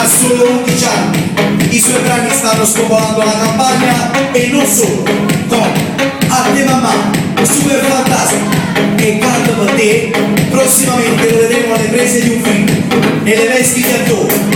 solo 11 anni. I suoi brani stanno spopolando la campagna e non solo, con A te mamma, Super Fantasma e Canto per te, prossimamente lo vedremo alle prese di un film, nelle vesti di attore.